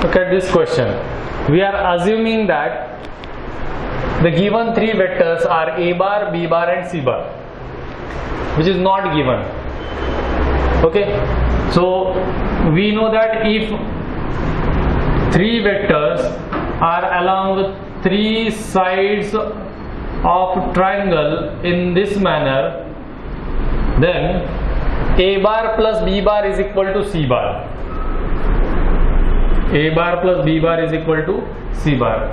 Look at this question. We are assuming that the given three vectors are a bar, b bar and c bar, which is not given. Okay, so we know that if three vectors are along three sides of triangle in this manner, then a bar plus b bar is equal to c bar. A bar plus b bar is equal to c bar.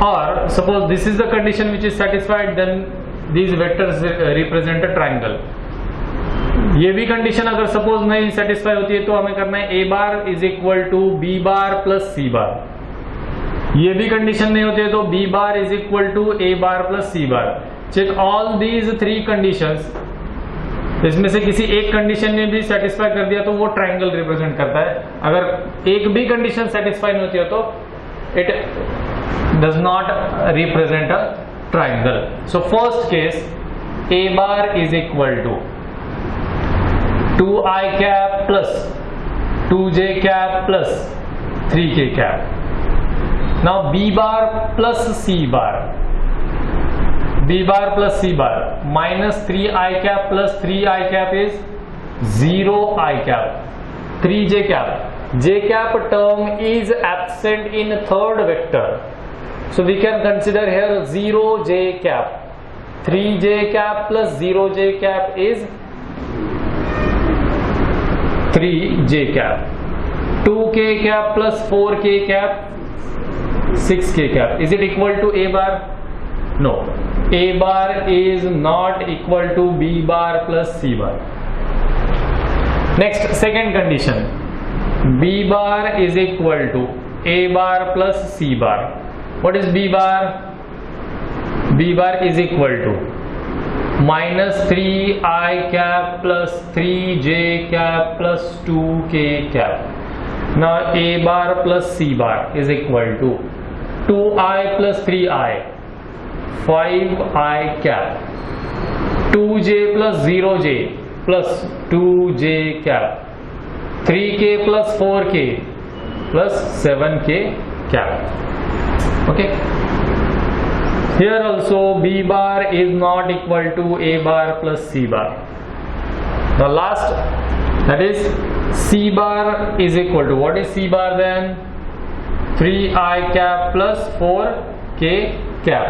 Or suppose this is the condition which is satisfied, then these vectors represent a triangle. ये भी condition अगर suppose नहीं satisfy होती है तो हमें करना है a bar is equal to b bar plus c bar. ये भी कंडीशन नहीं होती है तो b bar is equal to a bar plus c bar. Check all these three conditions. इसमें से किसी एक कंडीशन ने भी सेटिस्फाई कर दिया तो वो ट्रायंगल रिप्रेजेंट करता है. अगर एक भी कंडीशन सेटिस्फाई नहीं होती है तो it does not represent a triangle. So first case a bar is equal to 2i cap plus 2j cap plus 3k cap. Now b bar plus c bar. b bar plus c bar minus 3i cap plus 3i cap is 0i cap. 3j cap. j cap term is absent in third vector. So we can consider here 0j cap. 3j cap plus 0j cap is 3j cap. 2k cap plus 4k cap 6k cap. Is it equal to a bar? No. A bar is not equal to b bar plus c bar. Next, second condition. B bar is equal to a bar plus c bar. What is b bar? B bar is equal to minus 3i cap plus 3j cap plus 2k cap. Now a bar plus c bar is equal to 2i plus 3i 5i cap, 2j plus 0j plus 2j cap, 3k plus 4k plus 7k cap. Okay. Here also b bar is not equal to a bar plus c bar. The last, that is c bar is equal to, what is c bar then? 3i cap plus 4k cap.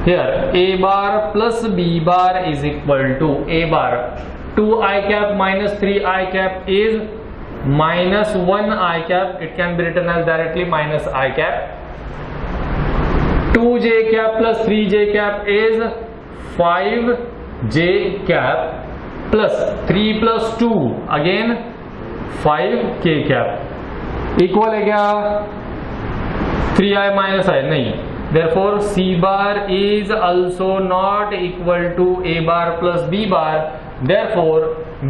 Here a bar plus b bar is equal to a bar 2i cap minus 3i cap is minus 1i cap. It can be written as directly minus I cap. 2j cap plus 3j cap is 5j cap plus 3 plus 2 again 5k cap. Equal है क्या 3i minus I? नहीं. Therefore c bar is also not equal to a bar plus b bar. Therefore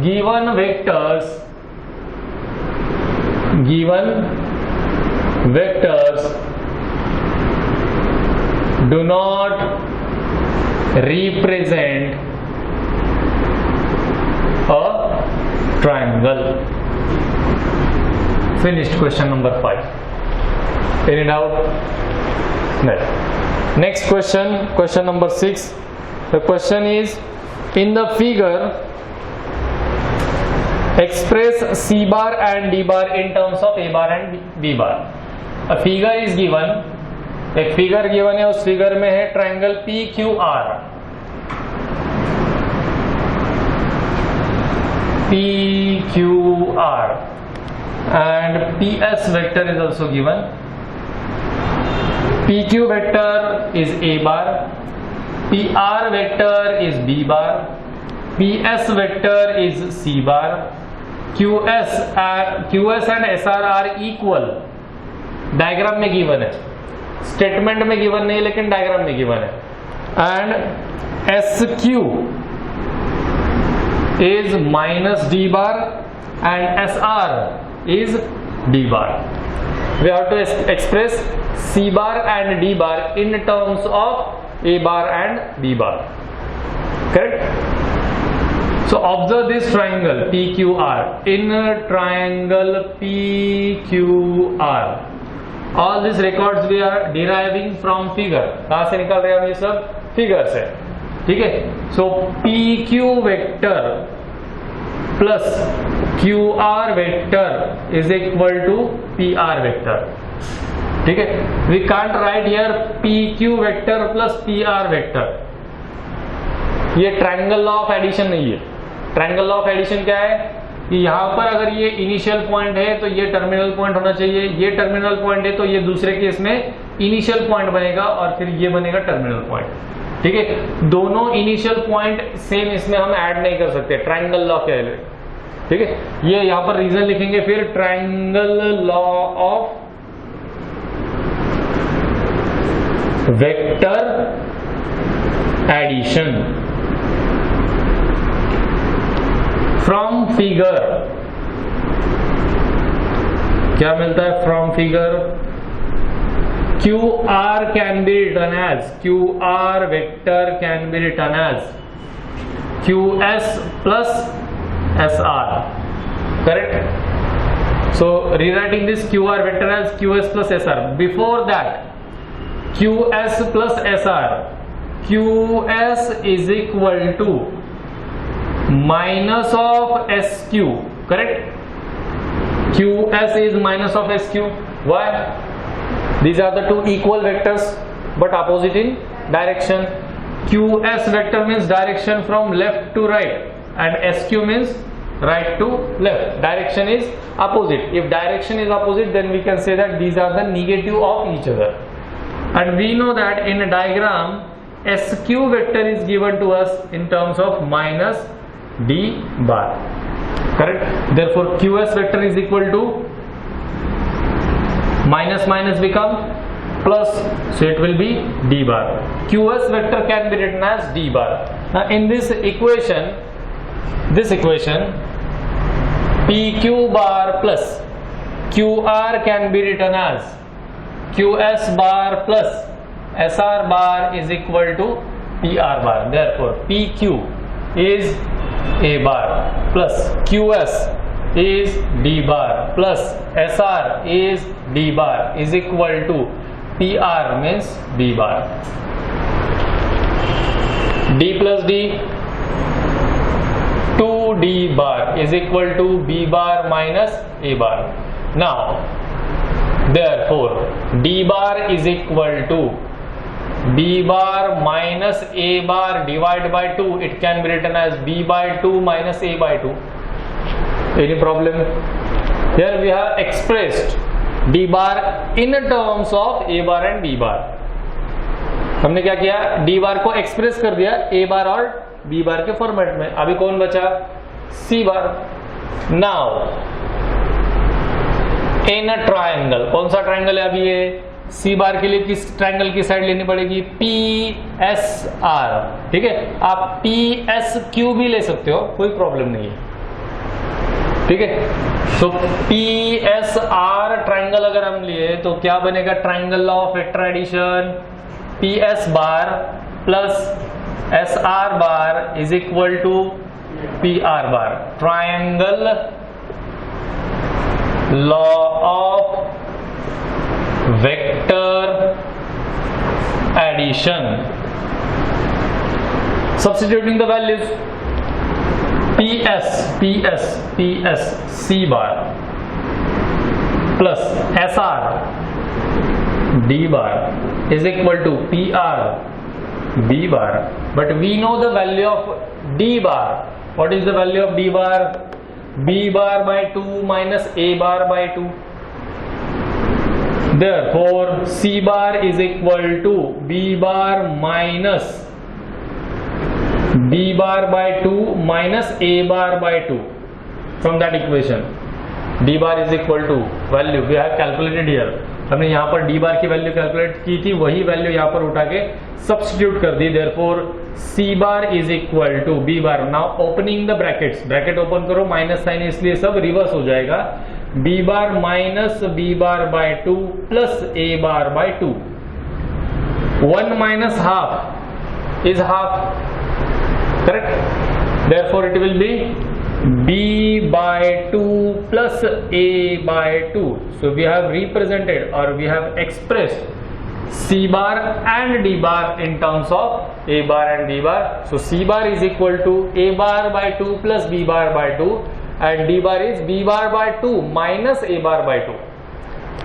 given vectors do not represent a triangle. Finished question number 5. Any doubt? No. Next question, question number 6. The question is, in the figure express c bar and d bar in terms of a bar and b bar. A figure is given. एक figure given है, उस figure में है triangle PQR. PQR and PS vector is also given. PQ vector is a bar, PR vector is b bar, PS vector is c bar, QS and SR are equal. Diagram में given है, statement में given नहीं लेकिन diagram में given है. And SQ is minus d bar and SR is d bar. We have to express c bar and d bar in terms of a bar and b bar. Correct? So observe this triangle PQR. In a triangle PQR, all these records we are deriving from figure. कहाँ से निकाल रहे हैं हम ये सब? Figure से. ठीक है. So PQ vector plus QR vector is equal to PR vector. ठीक है. We can't write here PQ vector plus PR vector. ये ट्रायंगल लॉ ऑफ एडिशन नहीं है. ट्रायंगल लॉ ऑफ एडिशन क्या है कि यहां पर अगर ये इनिशियल पॉइंट है तो ये टर्मिनल पॉइंट होना चाहिए, ये टर्मिनल पॉइंट है तो ये दूसरे केस में इनिशियल पॉइंट बनेगा और फिर ये बनेगा टर्मिनल पॉइंट. ठीक है. दोनों इनिशियल पॉइंट सेम इसमें हम ऐड नहीं कर सकते. ट्रायंगल लॉ क्या है? ठीक है. ये यहां पर रीजन लिखेंगे फिर triangle law of vector addition from figure. क्या मिलता है from figure? QR can be written as QR vector can be written as QS plus SR. Correct? So rewriting this QR vector as QS plus SR. Before that, QS plus SR. QS is equal to minus of SQ. Correct? QS is minus of SQ. Why? These are the two equal vectors but opposite in direction. QS vector means direction from left to right and SQ means right to left. Direction is opposite. If direction is opposite, then we can say that these are the negative of each other. And we know that in a diagram, SQ vector is given to us in terms of minus D bar. Correct? Therefore, QS vector is equal to minus minus become plus, so it will be D bar. QS vector can be written as D bar. Now in this equation PQ bar plus QR can be written as QS bar plus SR bar is equal to PR bar. Therefore PQ is A bar plus QS is D bar plus SR is D bar is equal to PR means B bar. D plus D, 2D bar is equal to B bar minus A bar. Now therefore D bar is equal to B bar minus A bar divided by 2. It can be written as B by 2 minus A by 2. Any problem? Here we have expressed D bar in terms of A bar and B bar. हमने क्या किया? D bar को express कर दिया A bar और B bar के format में. अभी कौन बचा? C bar. Now in a triangle, कौन सा ट्रायंगल है अभी ये? C बार के लिए किस ट्रायंगल की साइड लेनी पड़ेगी? PSR. ठीक है. आप PSQ भी ले सकते हो, कोई प्रॉब्लम नहीं है. ठीक है. तो PSR ट्रायंगल अगर हम लिए तो क्या बनेगा? Triangle law of vector addition PS bar plus SR bar is equal to PR bar. Triangle law of vector addition. Substituting the values PS C bar plus SR D bar is equal to PR B bar. But we know the value of D bar. What is the value of D bar? B bar by 2 minus A bar by 2. Therefore C bar is equal to B bar minus B bar by 2 minus A bar by 2. From that equation D bar is equal to value we have calculated here. हमने यहाँ पर D bar की value calculate की थी, वही value यहाँ पर उठा के सब्स्टिट्यूट कर दी. Therefore C bar is equal to B bar. Now opening the brackets, bracket open करो, माइनस साइन इसलिए सब रिवर्स हो जाएगा. B bar minus B bar by 2 plus A bar by 2. 1 minus half is half. Correct? therefore it will be b by 2 plus a by 2. So we have represented or we have expressed c bar and d bar in terms of a bar and b bar. So c bar is equal to a bar by 2 plus b bar by 2 and d bar is b bar by 2 minus a bar by 2.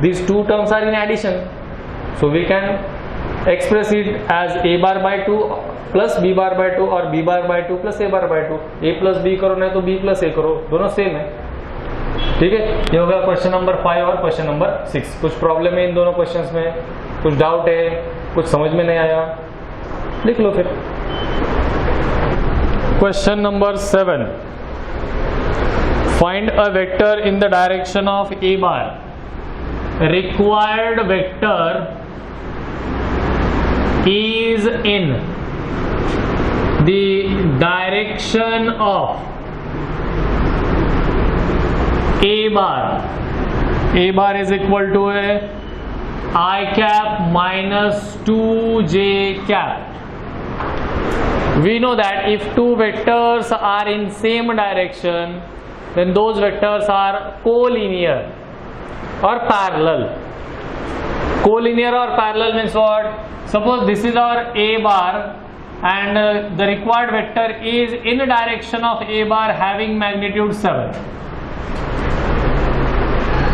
These two terms are in addition, so we can express it as a bar by 2 plus b bar by 2 और b bar by 2 plus a bar by 2. a plus b करो नहीं तो b plus a करो, दोनों same है. ठीक है, ये हो गया क्वेश्चन नंबर 5 और क्वेश्चन नंबर 6. कुछ प्रॉब्लम है इन दोनों क्वेश्चंस में, कुछ डाउट है, कुछ समझ में नहीं आया, लिख लो फिर. Question number 7. Find a vector in the direction of a bar. Required vector is in the direction of a bar. a bar is equal to a I cap minus 2j cap. We know that if two vectors are in same direction, then those vectors are collinear or parallel. Collinear or parallel means what? Suppose this is our a bar and the required vector is in direction of a bar having magnitude 7.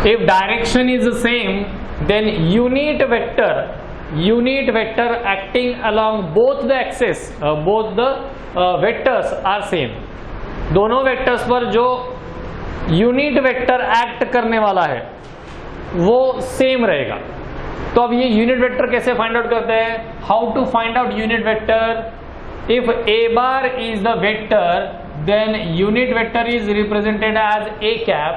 If direction is the same, then unit vector acting along both the axis, both the vectors are same. दोनों vectors पर जो unit vector act करने वाला है वो same रहेगा. तो अब ये यूनिट वेक्टर कैसे फाइंड आउट करते हैं? How to find out unit vector? If A bar is the vector, then unit vector is represented as A cap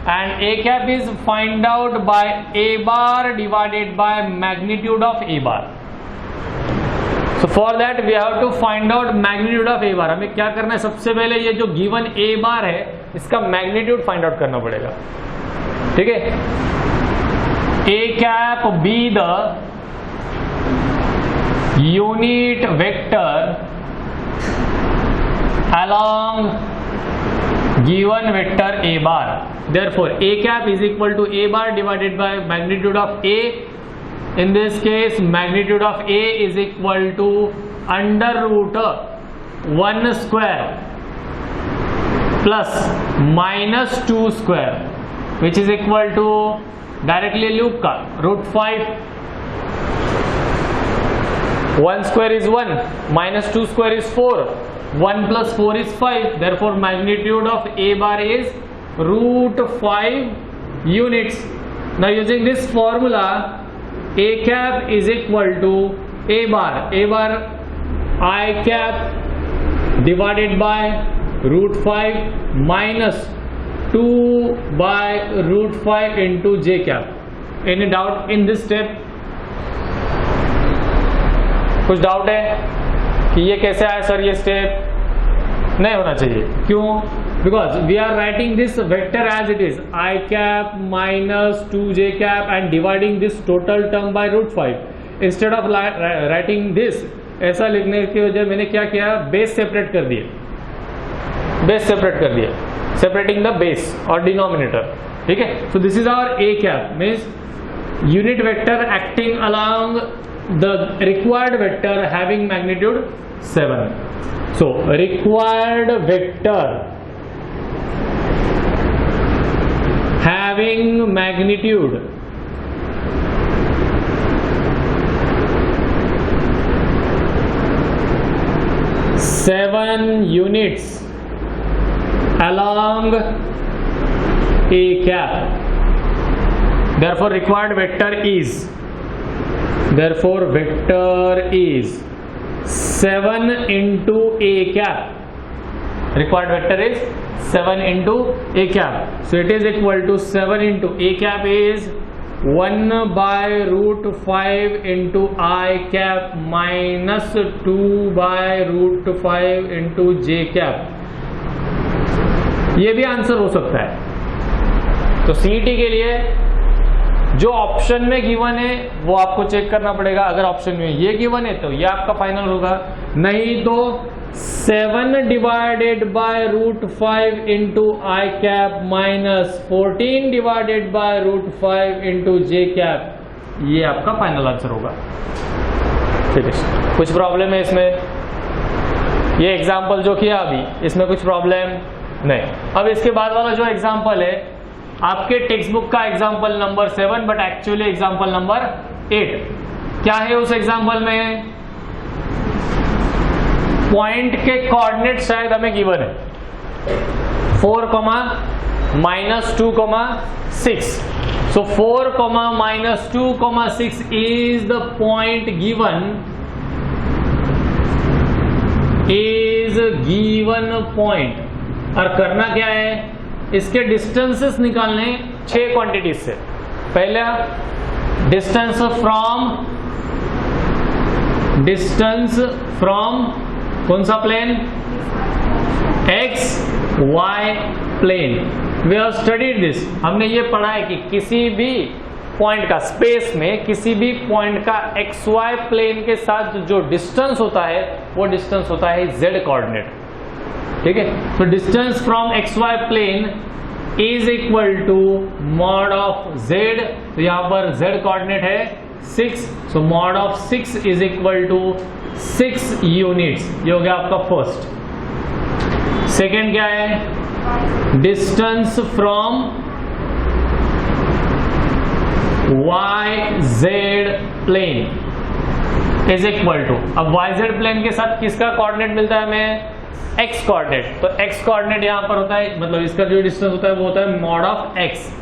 and A cap is find out by A bar divided by magnitude of A bar. So for that we have to find out magnitude of A bar. हमें क्या करना है? सबसे पहले ये जो given ए बार है इसका मैग्नीट्यूड फाइंड आउट करना पड़ेगा. ठीक है, a cap be the unit vector along given vector a bar. Therefore a cap is equal to a bar divided by magnitude of a. In this case magnitude of a is equal to under root 1 square plus minus 2 square, which is equal to directly loop का root 5. 1 square is 1 minus 2 square is 4. 1 plus 4 is 5. Therefore magnitude of a bar is root 5 units. Now using this formula, a cap is equal to a bar. A bar I cap divided by root 5 minus 2 by root 5 into j cap. Any doubt in this step? कुछ doubt है कि ये कैसे आया sir? ये step नहीं होना चाहिए. क्यों? Because we are writing this vector as it is I cap minus 2j cap and dividing this total term by root 5. Instead of writing this, ऐसा लिखने की वजह मैंने क्या किया? बेस सेपरेट कर दिए. बेस सेपरेट कर दिया, separating the base or denominator. ठीक है, so this is our a cap, means unit vector acting along the required vector having magnitude 7. So required vector having magnitude 7 units along a cap. Therefore required vector is 7 into a cap. Required vector is 7 into a cap. So it is equal to 7 into a cap is 1 by root 5 into I cap minus 2 by root 5 into j cap. ये भी answer हो सकता है. तो CET के लिए जो option में गिवन है वो आपको चेक करना पड़ेगा. अगर ऑप्शन में ये गिवन है तो ये आपका फाइनल होगा, नहीं तो 7 divided by root 5 into I cap minus 14 divided by root 5 into J cap, ये आपका फाइनल आंसर होगा। ठीक है, कुछ प्रॉब्लम है इसमें? ये एग्जाम्पल जो किया अभी, इसमें कुछ प्रॉब्लम नहीं। अब इसके बाद वाला जो एग्जाम्पल है आपके टेक्स्ट बुक का example number 7, but actually example number 8। क्या है उस एग्जाम्पल में? पॉइंट के कोऑर्डिनेट शायद हमें गिवन है 4, -2, 6। So 4, -2, 6 is the point given, point। और करना क्या है? इसके डिस्टेंसेस निकालने 6 क्वांटिटीज से। पहला डिस्टेंस फ्रॉम कौन सा plane? X Y plane. We have studied this, हमने ये पढ़ा है कि किसी भी पॉइंट का स्पेस में किसी भी पॉइंट का एक्स वाई प्लेन के साथ जो डिस्टेंस होता है वो डिस्टेंस होता है जेड कोऑर्डिनेट। ठीक है, तो distance from X Y plane is equal to mod of Z. तो यहां पर जेड कोऑर्डिनेट है 6, so mod of 6 is equal to 6 units. ये हो गया आपका फर्स्ट। सेकेंड क्या है? Distance from Y Z plane is equal to, अब वाई जेड प्लेन के साथ किसका कोऑर्डिनेट मिलता है हमें? X coordinate. तो एक्स कोऑर्डिनेट यहां पर होता है, मतलब इसका जो डिस्टेंस होता है वो होता है mod of X.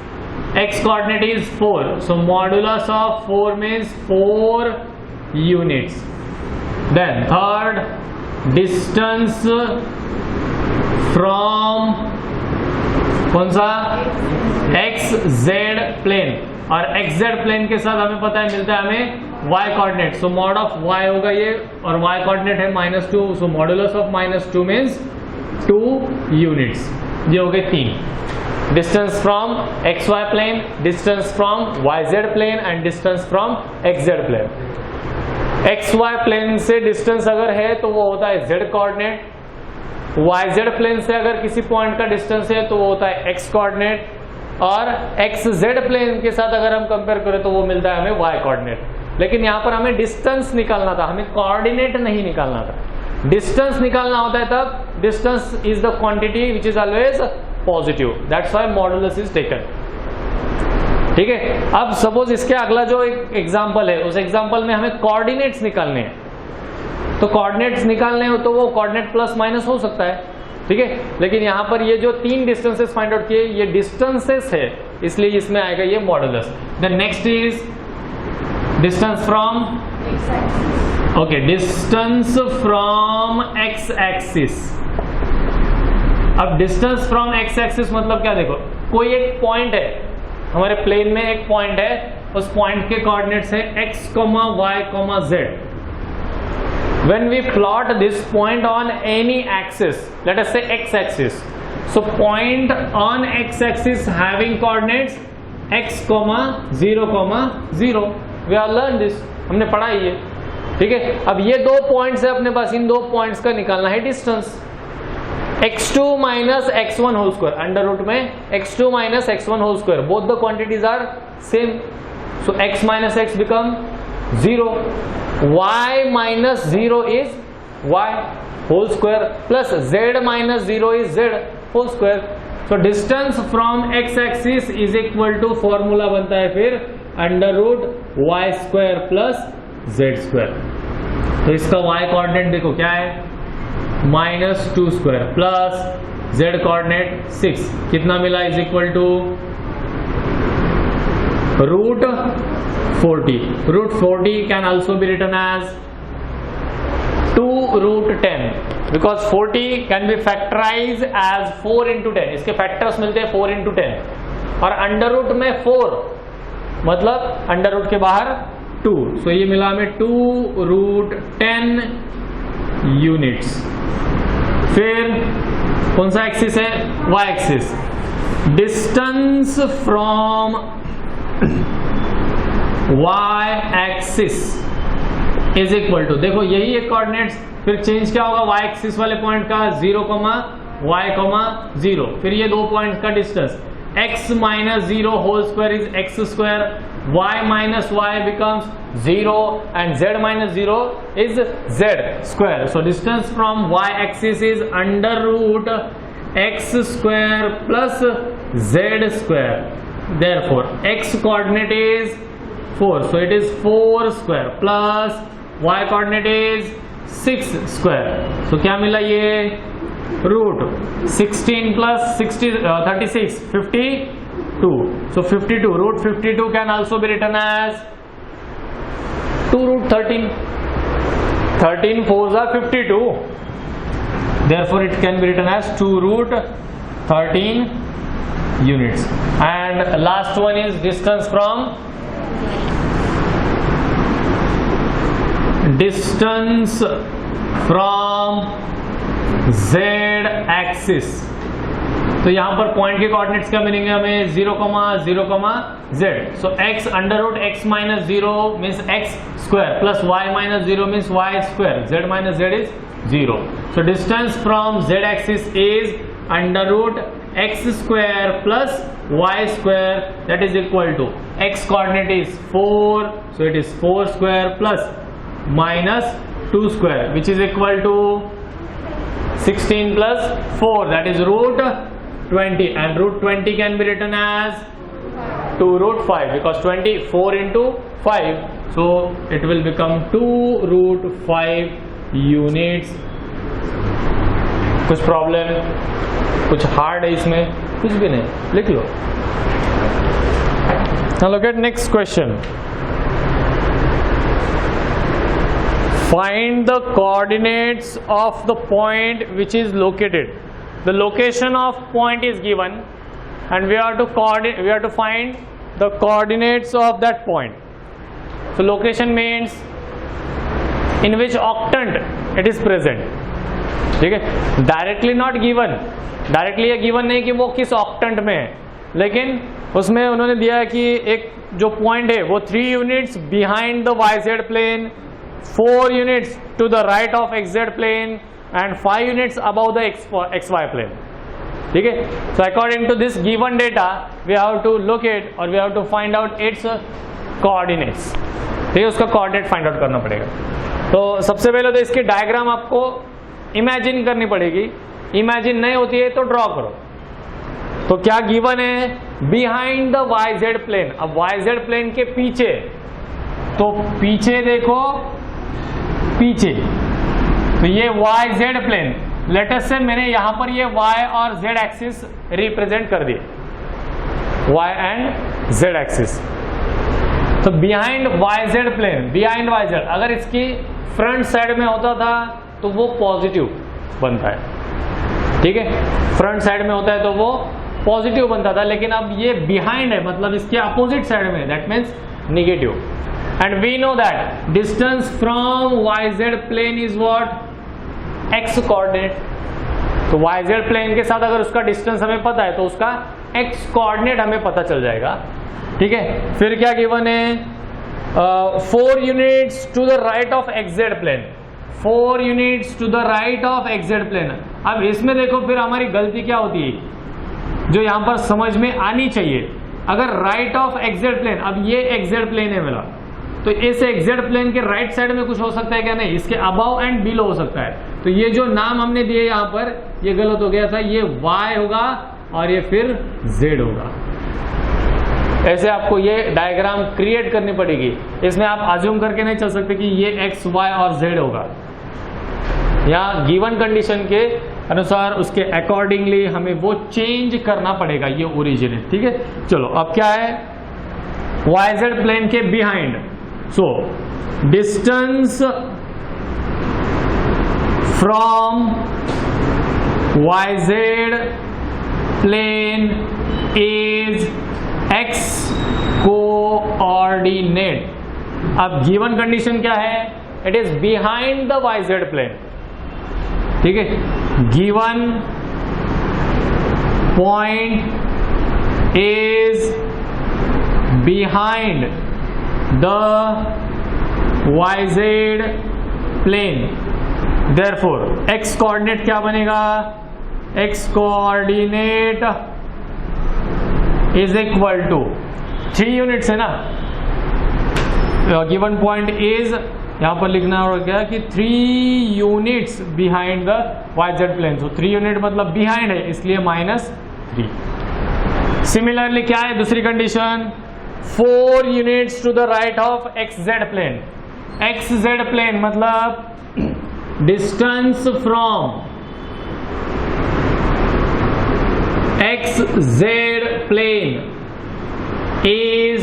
X coordinate is 4, so modulus of 4 means 4 units. Then third distance from कौन सा? एक्स जेड प्लेन, और एक्स जेड प्लेन के साथ हमें पता है मिलता है हमें y coordinate. So mod of y होगा ये, और y कोऑर्डिनेट है -2, so modulus of -2 means 2 units. ये हो गए 3। Distance from X Y plane, distance from Y Z plane and distance from X Z plane. X Y plane से distance अगर है तो वो होता है Z coordinate. Y Z plane से अगर किसी पॉइंट का डिस्टेंस है तो वो होता है एक्स कोऑर्डिनेट, और एक्स जेड प्लेन के साथ अगर हम कंपेयर करें तो वो मिलता है हमें वाई कोऑर्डिनेट। लेकिन यहां पर हमें डिस्टेंस निकालना था, हमें कोऑर्डिनेट नहीं निकालना था। डिस्टेंस निकालना होता है तब distance is the quantity which is always positive, that's why modulus is taken. ठीक है, अब सपोज इसके अगला जो एक एग्जांपल है, उस एग्जांपल में हमें कोऑर्डिनेट्स निकालने हैं। तो कोऑर्डिनेट्स निकालने हो तो वो कोऑर्डिनेट प्लस माइनस हो सकता है। ठीक है, लेकिन यहां पर ये जो 3 डिस्टेंसेस फाइंड आउट किए ये डिस्टेंसेस है, इसलिए इसमें आएगा ये modulus. Then next is distance from, okay, distance from X axis. अब डिस्टेंस फ्रॉम एक्स एक्सिस मतलब क्या? देखो, कोई एक पॉइंट है हमारे प्लेन में, एक पॉइंट है, उस पॉइंट के कोऑर्डिनेट्स है x, y, z। When we plot this point on any axis, let us say x axis, so point on x axis having coordinates x, 0, 0, we have learned this, हमने पढ़ा ही है। ठीक है, अब ये 2 पॉइंट्स है अपने पास, इन 2 पॉइंट्स का निकालना है distance. x2 minus x1 whole square, under root में x2 minus x1 whole square, both the quantities are same, so x minus x become 0, y minus 0 is y whole square plus z minus 0 is z whole square. So distance from x axis is equal to, formula बनता है फिर under root y square plus z square. तो इसका y coordinate देखो क्या है, -2 square plus z coordinate 6, कितना मिला? Is equal to root 40. Root 40 can also be written as 2 root 10 because 40 can be factorized as 4 into 10. इसके फैक्टर्स मिलते हैं 4 into 10 और अंडर रूट में 4 मतलब अंडर रूट के बाहर 2, सो ये मिला हमें 2 रूट 10 यूनिट्स। फिर कौन सा एक्सिस है? y axis. Distance from y axis is equal to, देखो यही है कोऑर्डिनेट्स, फिर चेंज क्या होगा y एक्सिस वाले पॉइंट का 0, y, 0, फिर ये दो पॉइंट का distance x minus 0 whole square is x square, y minus y becomes 0 and z minus 0 is z square. So distance from y axis is under root x square plus z square. Therefore x coordinate is 4, so it is 4 square plus y coordinate is 6 square. So क्या मिला ये root 16 plus 36 52. So 52 root 52 can also be written as 2 root 13. 13 4s are 52. Therefore it can be written as 2 root 13 units. And last one is distance from z axis. तो यहां पर point के coordinates क्या मिलेंगे हमें 0, 0, z. So x under root x minus 0 means x square plus y minus 0 means y square. Z minus z is 0. So distance from z axis is under root x square plus y square, that is equal to x coordinate is 4, so it is 4 square plus minus 2 square, which is equal to 16 plus 4, that is root 20, and root 20 can be written as 2 root 5 because 24 into 5, so it will become 2 root 5 units. कुछ problem, कुछ hard है इसमें? कुछ भी नहीं, लिख लो. Now look at next question. Find the coordinates of the point which is located. The location of point is given and we have to find the coordinates of that point. So location means in which octant it is present. ठीक है, directly not given, directly ये given नहीं कि वो किस octant में है, लेकिन उसमें उन्होंने दिया है कि एक जो पॉइंट है वो 3 units behind the YZ plane, 4 units to the right of XZ plane and 5 units above the XY plane. ठीक है, so according to this given data we have to locate और we have to find out its coordinates. ठीक है, उसका coordinate find out करना पड़ेगा. तो सबसे पहले तो इसकी डायग्राम आपको इमेजिन करनी पड़ेगी. इमेजिन नहीं होती है तो ड्रॉ करो. तो क्या गिवन है? Behind the YZ plane. अब YZ प्लेन के पीछे, तो पीछे देखो, पीछे तो ये YZ प्लेन, लेटेस्ट से मैंने यहां पर ये Y और Z एक्सिस रिप्रेजेंट कर दिए, Y एंड Z एक्सिस. तो behind YZ plane, behind YZ, अगर इसकी फ्रंट साइड में होता था तो वो पॉजिटिव बनता है. ठीक है, फ्रंट साइड में होता है तो वो पॉजिटिव बनता था, लेकिन अब ये बिहाइंड है, मतलब इसके अपोजिट साइड में, that means negative. And we know that distance from YZ plane is what? x coordinate. तो YZ प्लेन के साथ अगर उसका डिस्टेंस हमें पता है तो उसका x कोऑर्डिनेट हमें पता चल जाएगा. ठीक है, फिर क्या गिवन है? 4 units to the right of XZ plane, 4 units to the right of XZ plane. अब इसमें देखो फिर हमारी गलती क्या होती है जो यहां पर समझ में आनी चाहिए. अगर राइट ऑफ XZ प्लेन, अब ये XZ प्लेन है मेरा, तो इस XZ प्लेन के राइट साइड में कुछ हो सकता है क्या? नहीं, इसके अबव एंड बिलो हो सकता है. तो ये जो नाम हमने दिए यहां पर, ये गलत हो गया था. ये Y होगा और ये फिर Z होगा. ऐसे आपको ये डायग्राम क्रिएट करनी पड़ेगी. इसमें आप अज्यूम करके नहीं चल सकते कि ये X, Y और Z होगा. यहाँ गिवन कंडीशन के अनुसार उसके अकॉर्डिंगली हमें वो चेंज करना पड़ेगा, ये ओरिजिन है. ठीक है, चलो अब क्या है? YZ प्लेन के behind, so distance from YZ plane is x coordinate. अब गिवन कंडीशन क्या है? It is behind the YZ plane. ठीक है, given point is behind the YZ plane, therefore x coordinate क्या बनेगा, x coordinate is equal to 3 units है ना, given point is यहां पर लिखना होगा कि 3 units behind the YZ plane, तो 3 यूनिट मतलब बिहाइंड है इसलिए -3। सिमिलरली क्या है दूसरी condition, 4 units to the right of XZ plane, XZ plane मतलब distance from XZ plane is,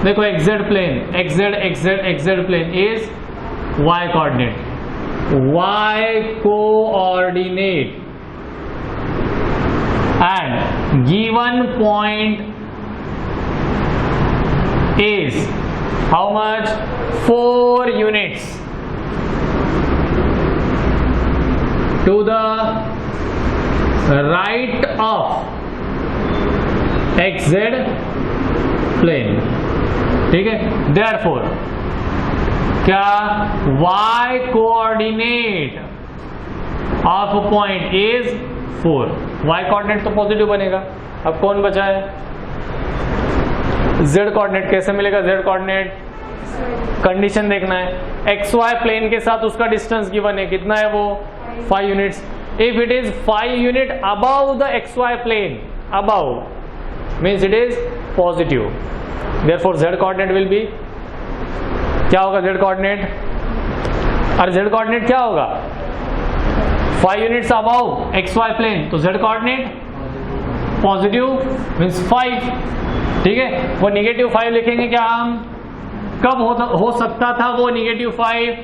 देखो XZ plane, XZ plane is Y coordinate, Y coordinate and given point is how much, 4 units to the right of XZ plane, ठीक है। therefore क्या Y coordinate of point is 4, Y coordinate तो positive बनेगा। अब कौन बचा है, Z coordinate कैसे मिलेगा, Z कोऑर्डिनेट कंडीशन देखना है, XY प्लेन के साथ उसका डिस्टेंस गिवन है, कितना है वो 5 units, if it is 5 unit above the XY plane, above means it is positive, therefore Z coordinate will be, क्या होगा Z कोऑर्डिनेट, और Z कोऑर्डिनेट क्या होगा, 5 यूनिट्स अबव XY प्लेन, तो Z कोऑर्डिनेट पॉजिटिव मीन्स 5, ठीक है। वो -5 लिखेंगे क्या हम, कब हो सकता था वो -5,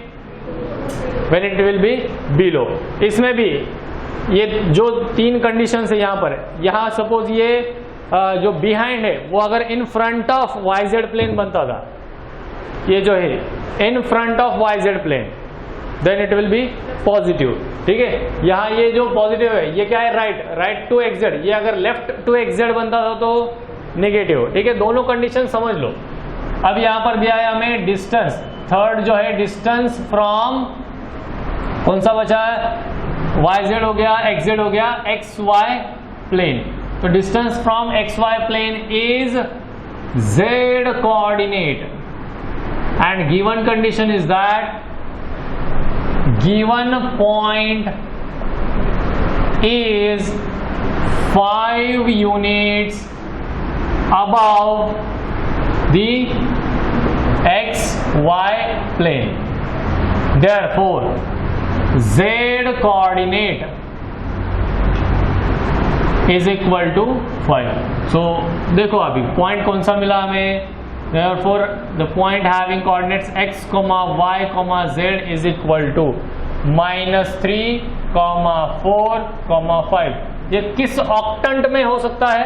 when it will be below. इसमें भी ये जो 3 कंडीशन है यहाँ पर, यहाँ सपोज ये जो बिहाइंड है वो अगर in front of YZ plane बनता था, ये जो है in front of YZ plane, then it will be positive, ठीक है। यहाँ ये जो पॉजिटिव है ये क्या है, राइट टू XZ, ये अगर लेफ्ट टू XZ बनता था तो नेगेटिव, ठीक है। दोनों कंडीशन समझ लो। अब यहाँ पर दिया है हमें डिस्टेंस, थर्ड जो है डिस्टेंस फ्रॉम, कौन सा बचा है, YZ हो गया, XZ हो गया, XY प्लेन, तो distance from XY plane is Z coordinate and given condition is that given point is 5 units above the XY plane, therefore Z coordinate is equal to 5। so देखो अभी point कौन सा मिला हमें, therefore the point having coordinates x, y, z is equal to -3, 4, 5। ये किस octant में हो सकता है,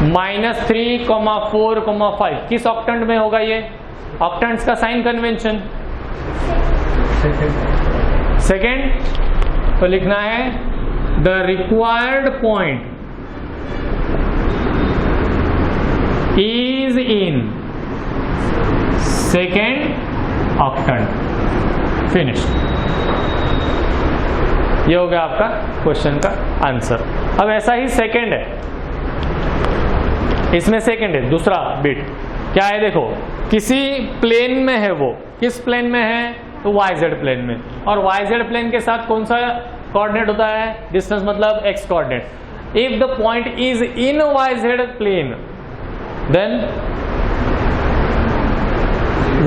-3, 4, 5 किस ऑक्टेंट में होगा, ये ऑक्टेंट्स का साइन कन्वेंशन सेकेंड, तो लिखना है the required point is in second octant, finished। ये हो गया आपका क्वेश्चन का आंसर। अब ऐसा ही सेकेंड है, इसमें सेकेंड है दूसरा बिट क्या है, देखो किसी प्लेन में है, वो किस प्लेन में है, तो YZ प्लेन में, और YZ प्लेन के साथ कौन सा कोऑर्डिनेट होता है, डिस्टेंस मतलब x coordinate. If the point is in YZ plane, then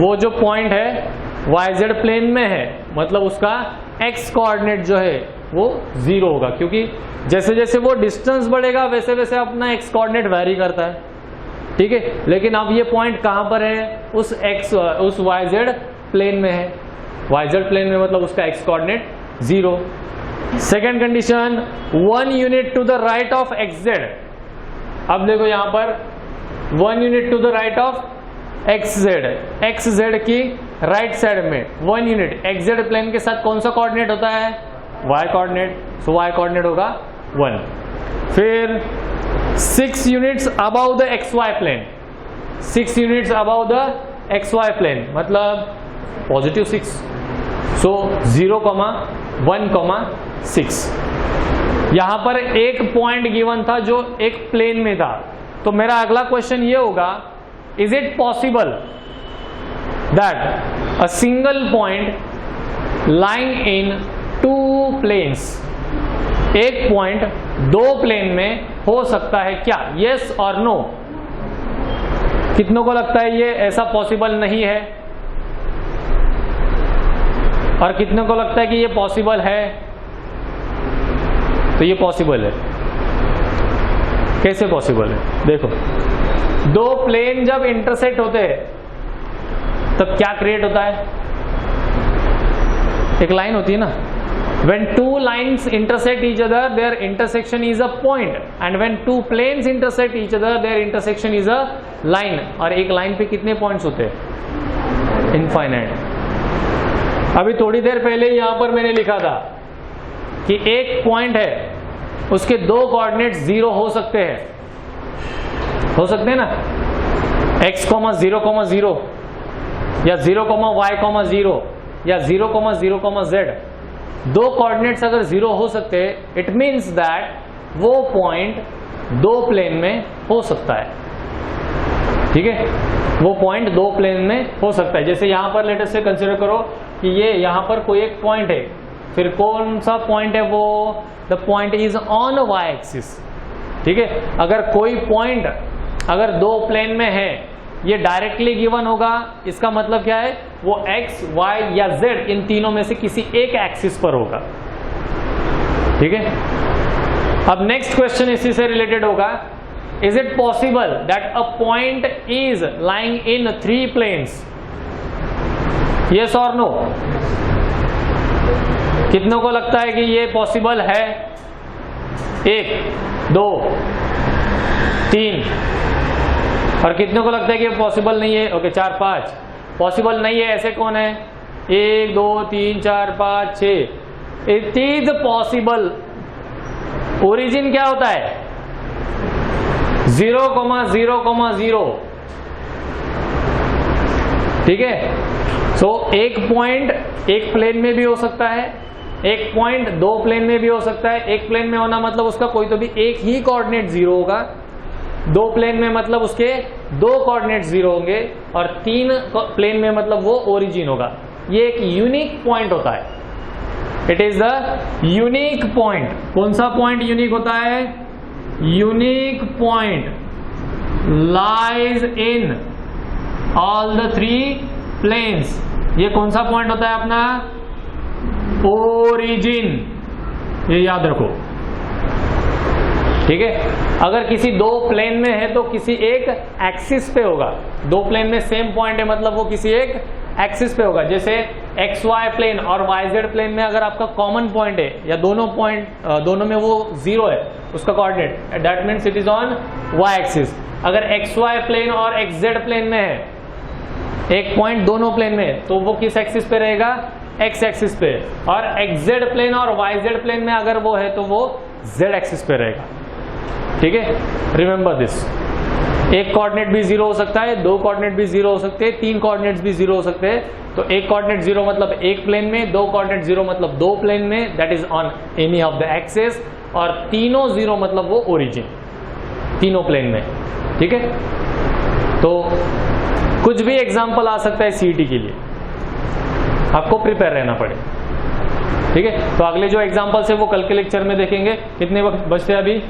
वो जो पॉइंट है YZ प्लेन में है, मतलब उसका x कोऑर्डिनेट जो है वो 0 होगा, क्योंकि जैसे जैसे वो डिस्टेंस बढ़ेगा वैसे वैसे अपना x कोऑर्डिनेट वैरी करता है, ठीक है। लेकिन अब ये पॉइंट कहां पर है, उस YZ प्लेन में है, YZ प्लेन में मतलब उसका x coordinate 0। Second condition, 1 unit to the right of XZ। अब देखो यहां पर 1 unit to the right of XZ की राइट साइड में 1 यूनिट, XZ प्लेन के साथ कौन सा कोऑर्डिनेट होता है, Y coordinate, so Y coordinate होगा 1। फिर 6 units above the XY plane, 6 units above the XY plane, मतलब पॉजिटिव 6, सो 0, 1, 6। यहां पर एक पॉइंट गिवन था जो एक प्लेन में था, तो मेरा अगला क्वेश्चन ये होगा, is it possible that a single point lying in 2 planes, एक पॉइंट 2 प्लेन में हो सकता है क्या? यस और नो। कितनों को लगता है ये ऐसा पॉसिबल नहीं है, और कितनों को लगता है कि ये पॉसिबल है? तो ये पॉसिबल है। कैसे पॉसिबल है? देखो, 2 प्लेन जब इंटरसेक्ट होते हैं तब क्या क्रिएट होता है? एक लाइन होती है ना। When 2 lines intersect each other, their intersection is a point, and when 2 planes intersect each other, their intersection is a line. और एक लाइन पे कितने पॉइंट्स होते हैं? इनफाइनाइट। अभी थोड़ी देर पहले यहां पर मैंने लिखा था कि एक पॉइंट है, उसके 2 कोऑर्डिनेट्स 0 हो सकते हैं, ना, x, 0, 0 या 0, y, 0 या 0, 0, z। 2 कोऑर्डिनेट्स अगर 0 हो सकते हैं, इट मीन्स दैट वो पॉइंट 2 प्लेन में हो सकता है। ठीक है, वो पॉइंट 2 प्लेन में हो सकता है। जैसे यहां पर लेटर से कंसीडर करो कि ये यहां पर कोई एक पॉइंट है, फिर कौन सा पॉइंट है वो? The point is on y axis. ठीक है, अगर कोई पॉइंट अगर 2 प्लेन में है, ये डायरेक्टली गिवन होगा, इसका मतलब क्या है? वो x, y या z इन तीनों में से किसी एक एक्सिस पर होगा। ठीक है, अब नेक्स्ट क्वेश्चन इसी से रिलेटेड होगा, is it possible that a point is lying in 3 planes? Yes और नो? कितनों को लगता है कि ये पॉसिबल है? 1, 2, 3। और कितने को लगता है कि पॉसिबल नहीं है? ओके, 4, 5। पॉसिबल नहीं है ऐसे कौन है? 1, 2, 3, 4, 5, 6। It is possible. ओरिजिन क्या होता है? 0, 0, 0। ठीक है, सो एक पॉइंट एक प्लेन में भी हो सकता है, एक पॉइंट 2 प्लेन में भी हो सकता है। एक प्लेन में होना मतलब उसका कोई तो भी एक ही कोऑर्डिनेट 0 होगा, 2 प्लेन में मतलब उसके 2 कोऑर्डिनेट 0 होंगे, और 3 प्लेन में मतलब वो ओरिजिन होगा। ये एक यूनिक पॉइंट होता है। It is the unique point. कौन सा पॉइंट यूनिक होता है? Unique point lies in all the 3 planes. ये कौन सा पॉइंट होता है अपना? ओरिजिन। ये याद रखो। ठीक है, अगर किसी 2 प्लेन में है तो किसी एक एक्सिस पे होगा। 2 प्लेन में सेम पॉइंट है मतलब वो किसी एक एक्सिस पे होगा। जैसे XY प्लेन और YZ प्लेन में अगर आपका कॉमन पॉइंट है या दोनों में वो 0 है उसका coordinate, that means it is on Y axis. अगर XY प्लेन और XZ प्लेन में है, एक पॉइंट दोनों प्लेन में, तो वो किस एक्सिस पे रहेगा? X एक्सिस पे। और XZ प्लेन और YZ प्लेन में अगर वो है तो वो Z एक्सिस पे रहेगा। ठीक है, रिमेंबर दिस। एक कोऑर्डिनेट भी 0 हो सकता है, 2 कोऑर्डिनेट भी 0 हो सकते हैं, 3 कोऑर्डिनेट्स भी 0 हो सकते हैं। तो एक कोऑर्डिनेट 0 मतलब एक प्लेन में, 2 कोऑर्डिनेट 0 मतलब 2 प्लेन में, that is on any of the axis, और तीनों 0 मतलब वो ओरिजिन, तीनों प्लेन में। ठीक है, तो कुछ भी एग्जाम्पल आ सकता है सीईटी के लिए, आपको प्रिपेयर रहना पड़ेगा। ठीक है, तो अगले जो एग्जाम्पल्स है वो कल के लेक्चर में देखेंगे। कितने वक्त बचते हैं अभी?